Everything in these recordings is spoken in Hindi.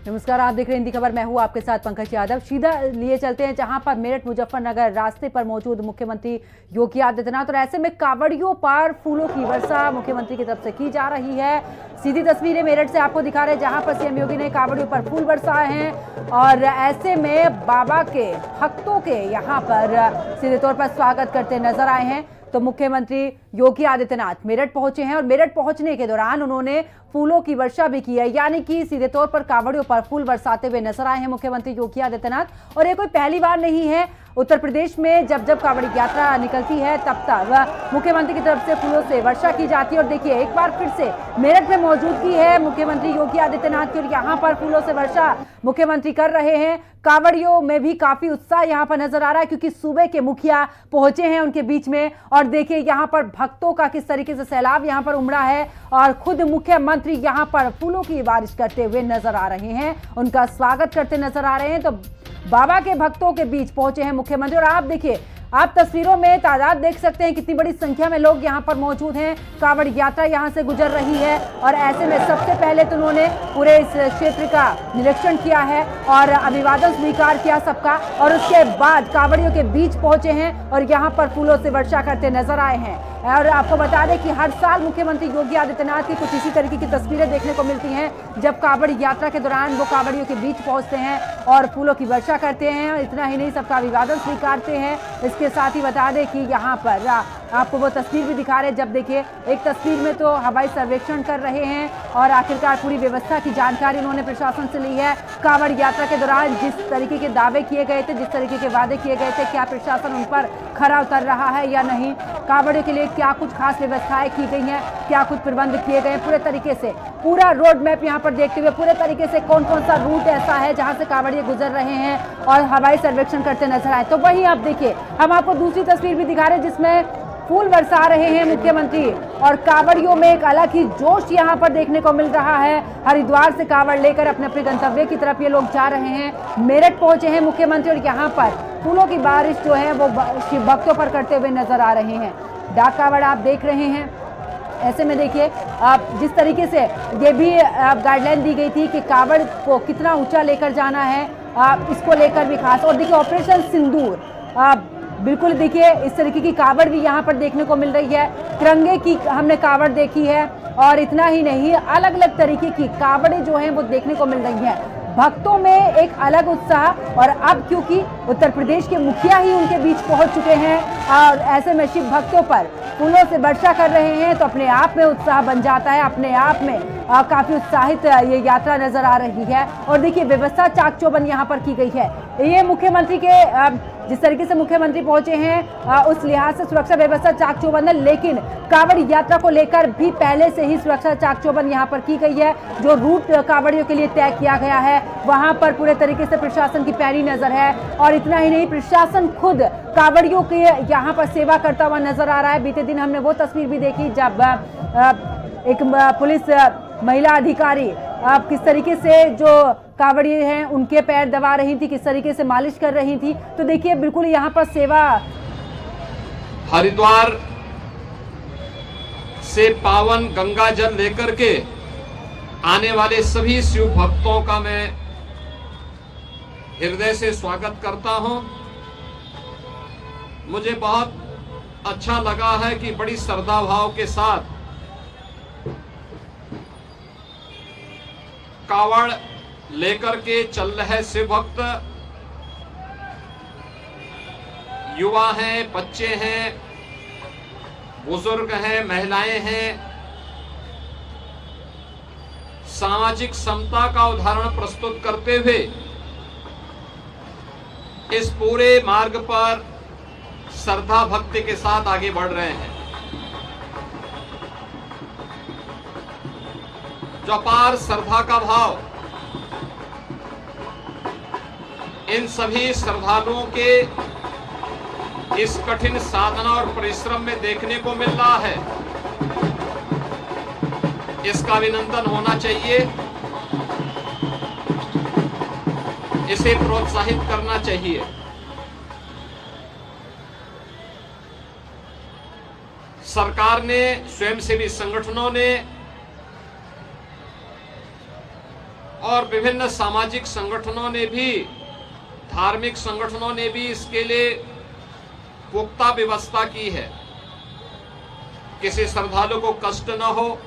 नमस्कार, आप देख रहे हैं हिंदी खबर। मैं हूं आपके साथ पंकज यादव। सीधा लिए चलते हैं जहां पर मेरठ मुजफ्फरनगर रास्ते पर मौजूद मुख्यमंत्री योगी आदित्यनाथ, और ऐसे में कावड़ियों पर फूलों की वर्षा मुख्यमंत्री की तरफ से की जा रही है। सीधी तस्वीरें मेरठ से आपको दिखा रहे हैं जहां पर सीएम योगी ने कावड़ियों पर फूल बरसाए हैं और ऐसे में बाबा के भक्तों के यहां पर सीधे तौर पर स्वागत करते नजर आए हैं। तो मुख्यमंत्री योगी आदित्यनाथ मेरठ पहुंचे हैं और मेरठ पहुंचने के दौरान उन्होंने फूलों की वर्षा भी की है, यानी कि सीधे तौर पर कावड़ियों पर फूल बरसाते हुए नजर आए हैं मुख्यमंत्री योगी आदित्यनाथ। और ये कोई पहली बार नहीं है, उत्तर प्रदेश में जब जब कावड़ी यात्रा निकलती है तब तक मुख्यमंत्री की तरफ से फूलों से वर्षा की जाती है। और देखिए, एक बार फिर से मेरठ में मौजूदगी है मुख्यमंत्री योगी आदित्यनाथ की और यहाँ पर फूलों से वर्षा मुख्यमंत्री कर रहे हैं। कावड़ियों में भी काफी उत्साह यहाँ पर नजर आ रहा है क्योंकि सूबे के मुखिया पहुंचे हैं उनके बीच में। और देखिए यहाँ पर भक्तों का किस तरीके से सैलाब यहाँ पर उमड़ा है और खुद मुख्यमंत्री यहाँ पर फूलों की बारिश करते हुए नजर आ रहे हैं, उनका स्वागत करते नजर आ रहे हैं। तो बाबा के भक्तों के बीच पहुंचे हैं मुख्यमंत्री। और आप देखिए, आप तस्वीरों में तादाद देख सकते हैं कितनी बड़ी संख्या में लोग यहां पर मौजूद हैं। कावड़ यात्रा यहां से गुजर रही है और ऐसे में सबसे पहले तो उन्होंने पूरे इस क्षेत्र का निरीक्षण किया है और अभिवादन स्वीकार किया सबका, और उसके बाद कावड़ियों के बीच पहुंचे हैं और यहां पर फूलों से वर्षा करते नजर आए हैं। और आपको बता दें कि हर साल मुख्यमंत्री योगी आदित्यनाथ की कुछ इसी तरीके की तस्वीरें देखने को मिलती हैं जब कावड़ यात्रा के दौरान वो कावड़ियों के बीच पहुंचते हैं और फूलों की वर्षा करते हैं। इतना ही नहीं, सबका अभिवादन स्वीकारते हैं। इसके साथ ही बता दें कि यहाँ पर आपको वो तस्वीर भी दिखा रहे हैं। जब देखिए, एक तस्वीर में तो हवाई सर्वेक्षण कर रहे हैं और आखिरकार पूरी व्यवस्था की जानकारी उन्होंने प्रशासन से ली है। कावड़ यात्रा के दौरान जिस तरीके के दावे किए गए थे, जिस तरीके के वादे किए गए थे, क्या प्रशासन उन पर खरा उतर रहा है या नहीं, कावड़ियों के लिए क्या कुछ खास व्यवस्थाएं की गई हैं, क्या कुछ प्रबंध किए गए, पूरे तरीके से पूरा रोड मैप यहाँ पर देखते हुए पूरे तरीके से कौन कौन सा रूट ऐसा है जहाँ से कावड़िए गुजर रहे हैं और हवाई सर्वेक्षण करते नजर आए। तो वहीं आप देखिए, हम आपको दूसरी तस्वीर भी दिखा रहे हैं जिसमें फूल बरसा रहे हैं मुख्यमंत्री और कावड़ियों में एक अलग ही जोश यहाँ पर देखने को मिल रहा है। हरिद्वार से कावड़ लेकर अपने अपने गंतव्य की तरफ ये लोग जा रहे हैं। मेरठ पहुंचे हैं मुख्यमंत्री और यहाँ पर फूलों की बारिश जो है वो शिव भक्तों पर करते हुए नजर आ रहे हैं। डाक कावड़ आप देख रहे हैं। ऐसे में देखिए, आप जिस तरीके से ये भी गाइडलाइन दी गई थी कि कावड़ को कितना ऊंचा लेकर जाना है, इसको लेकर भी खास। और देखिए, ऑपरेशन सिंदूर, बिल्कुल देखिए इस तरीके की कावड़ भी यहाँ पर देखने को मिल रही है। तिरंगे की हमने कावड़ देखी है और इतना ही नहीं, अलग अलग तरीके की कावड़ें जो हैं वो देखने को मिल रही हैं। भक्तों में एक अलग उत्साह, और अब क्योंकि उत्तर प्रदेश के मुखिया ही उनके बीच पहुंच चुके हैं और ऐसे में शिव भक्तों पर फूलों से वर्षा कर रहे हैं तो अपने आप में उत्साह बन जाता है। अपने आप में काफी उत्साहित ये यात्रा नजर आ रही है। और देखिए, व्यवस्था चाक चौबंद यहाँ पर की गई है। ये मुख्यमंत्री के जिस तरीके से मुख्यमंत्री पहुंचे हैं उस लिहाज से सुरक्षा व्यवस्था चाक चौबंद है, लेकिन कावड़ यात्रा को लेकर भी पहले से ही सुरक्षा चाक चौबंद यहाँ पर की गई है। जो रूट कावड़ियों के लिए तय किया गया है वहां पर पूरे तरीके से प्रशासन की पैनी नजर है। और इतना ही नहीं, प्रशासन खुद कावड़ियों के यहाँ पर सेवा करता हुआ नजर आ रहा है। बीते दिन हमने वो तस्वीर भी देखी जब एक पुलिस महिला अधिकारी किस तरीके से जो कावड़िए हैं उनके पैर दबा रही थी, किस तरीके से मालिश कर रही थी। तो देखिए, बिल्कुल यहाँ पर सेवा। हरिद्वार से पावन गंगा जल लेकर के आने वाले सभी शिव भक्तों का मैं हृदय से स्वागत करता हूं। मुझे बहुत अच्छा लगा है कि बड़ी श्रद्धा भाव के साथ कावड़ लेकर के चल रहे शिव भक्त, युवा हैं, बच्चे हैं, बुजुर्ग हैं, महिलाएं हैं। सामाजिक समता का उदाहरण प्रस्तुत करते हुए इस पूरे मार्ग पर श्रद्धा भक्ति के साथ आगे बढ़ रहे हैं। जो अपार श्रद्धा का भाव इन सभी श्रद्धालुओं के इस कठिन साधना और परिश्रम में देखने को मिल रहा है, इसका अभिनंदन होना चाहिए, इसे प्रोत्साहित करना चाहिए। सरकार ने, स्वयंसेवी संगठनों ने और विभिन्न सामाजिक संगठनों ने भी, धार्मिक संगठनों ने भी इसके लिए पुख्ता व्यवस्था की है। किसी श्रद्धालु को कष्ट न हो,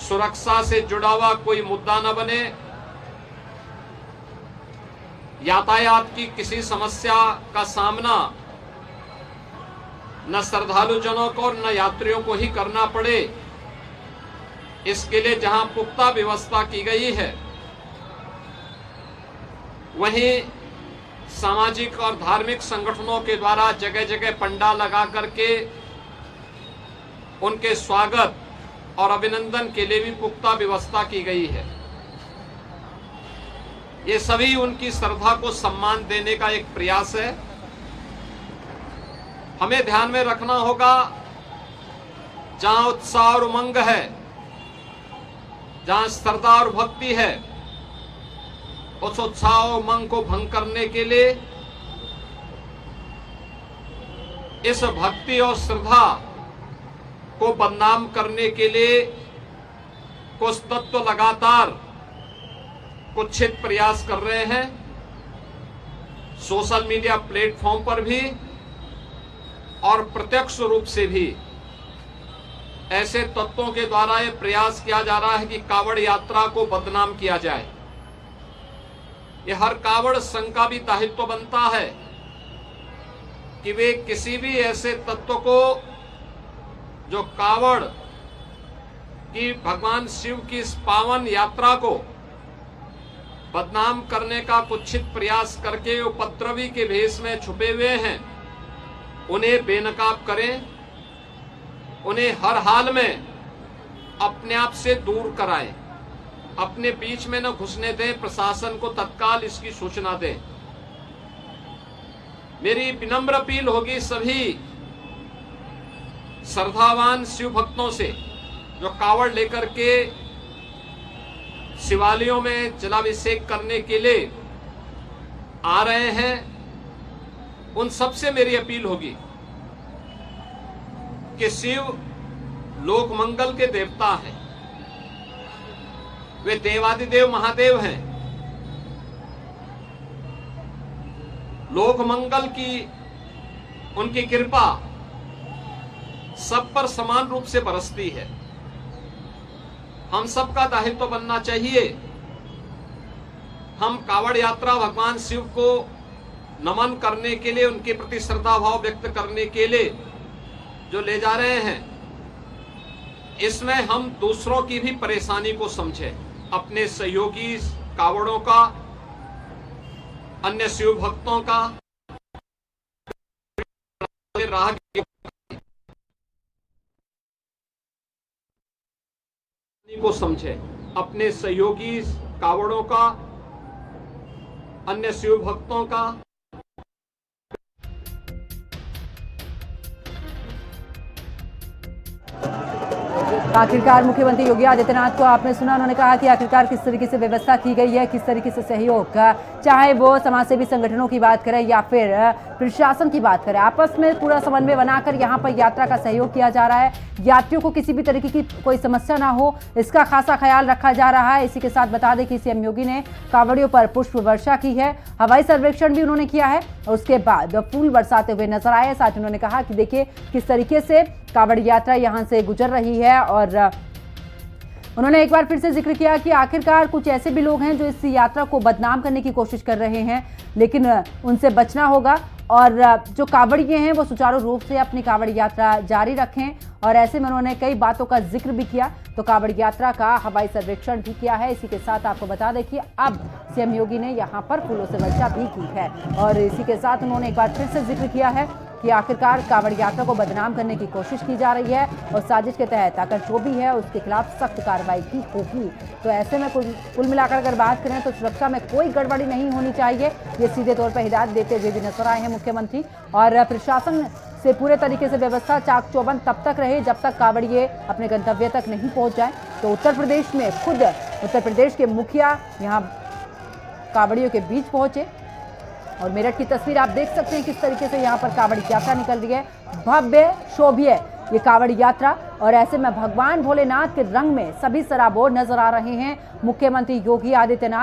सुरक्षा से जुड़ा हुआ कोई मुद्दा न बने, यातायात की किसी समस्या का सामना न श्रद्धालुजनों को और न यात्रियों को ही करना पड़े, इसके लिए जहां पुख्ता व्यवस्था की गई है, वहीं सामाजिक और धार्मिक संगठनों के द्वारा जगह जगह पंडाल लगा करके उनके स्वागत और अभिनंदन के लिए भी पुख्ता व्यवस्था की गई है। ये सभी उनकी श्रद्धा को सम्मान देने का एक प्रयास है। हमें ध्यान में रखना होगा, जहां उत्साह और उमंग है, जहां श्रद्धा और भक्ति है, उस उत्साह और उमंग को भंग करने के लिए, इस भक्ति और श्रद्धा को बदनाम करने के लिए कुछ तत्व लगातार कुत्सित प्रयास कर रहे हैं। सोशल मीडिया प्लेटफॉर्म पर भी और प्रत्यक्ष रूप से भी ऐसे तत्वों के द्वारा यह प्रयास किया जा रहा है कि कावड़ यात्रा को बदनाम किया जाए। यह हर कावड़ संघ का भी दायित्व बनता है कि वे किसी भी ऐसे तत्व को जो कावड़ की भगवान शिव की इस पावन यात्रा को बदनाम करने का कुत्सित प्रयास करके उपद्रवी के भेष में छुपे हुए हैं, उन्हें बेनकाब करें, उन्हें हर हाल में अपने आप से दूर कराएं, अपने बीच में न घुसने दें, प्रशासन को तत्काल इसकी सूचना दें। मेरी विनम्र अपील होगी सभी श्रद्धावान शिव भक्तों से जो कावड़ लेकर के शिवालयों में जलाभिषेक करने के लिए आ रहे हैं, उन सबसे मेरी अपील होगी कि शिव लोक मंगल के देवता हैं, वे देवादिदेव महादेव हैं। लोक मंगल की उनकी कृपा सब पर समान रूप से बरसती है। हम सबका दायित्व बनना चाहिए, हम कावड़ यात्रा भगवान शिव को नमन करने के लिए, उनके प्रति श्रद्धा भाव व्यक्त करने के लिए जो ले जा रहे हैं, इसमें हम दूसरों की भी परेशानी को समझें, अपने सहयोगी कावड़ों का, अन्य शिव भक्तों का, राह को समझे, अपने सहयोगी कावड़ों का, अन्य शिव भक्तों का। आखिरकार मुख्यमंत्री योगी आदित्यनाथ को आपने सुना, उन्होंने कहा कि आखिरकार किस तरीके से व्यवस्था की गई है, किस तरीके से सहयोग का, चाहे वो समाजसेवी संगठनों की बात करें या फिर प्रशासन की बात करें, आपस में पूरा समन्वय बनाकर यहाँ पर यात्रा का सहयोग किया जा रहा है। यात्रियों को किसी भी तरीके की कोई समस्या ना हो, इसका खासा ख्याल रखा जा रहा है। इसी के साथ बता दें कि सीएम योगी ने कांवड़ियों पर पुष्प वर्षा की है, हवाई सर्वेक्षण भी उन्होंने किया है और उसके बाद फूल बरसाते हुए नजर आए। साथ ही उन्होंने कहा कि देखिए किस तरीके से कांवड़ यात्रा यहाँ से गुजर रही है और उन्होंने एक बार फिर से जिक्र किया कि आखिरकार कुछ ऐसे भी लोग हैं जो इस यात्रा को बदनाम करने की कोशिश कर रहे हैं, लेकिन उनसे बचना होगा और जो कांवड़िए हैं वो सुचारू रूप से अपनी कांवड़ यात्रा जारी रखें। और ऐसे में उन्होंने कई बातों का जिक्र भी किया, तो कांवड़ यात्रा का हवाई सर्वेक्षण भी किया है। इसी के साथ आपको बता दें कि अब सीएम योगी ने यहाँ पर फूलों से वर्षा भी की है और इसी के साथ उन्होंने एक बार फिर से जिक्र किया है कि आखिरकार कांवड़ यात्रा को बदनाम करने की कोशिश की जा रही है और साजिश के तहत अगर जो भी है उसके खिलाफ सख्त कार्रवाई की होगी। तो ऐसे में कुल मिलाकर अगर बात करें तो सुरक्षा में कोई गड़बड़ी नहीं होनी चाहिए, ये सीधे तौर पर हिदायत देते हुए भी नजर आए हैं मुख्यमंत्री। और प्रशासन से पूरे तरीके से व्यवस्था चाक चौबंद तब तक रहे जब तक कांवड़िए अपने गंतव्य तक नहीं पहुंच जाए। तो उत्तर प्रदेश में खुद उत्तर प्रदेश के मुखिया यहाँ कांवड़ियों के बीच पहुंचे और मेरठ की तस्वीर आप देख सकते हैं किस तरीके से यहाँ पर कांवड़ यात्रा निकल रही है। भव्य शोभ्य ये कावड़ यात्रा। और ऐसे में भगवान भोलेनाथ के रंग में सभी सराबोर नजर आ रहे हैं मुख्यमंत्री योगी आदित्यनाथ।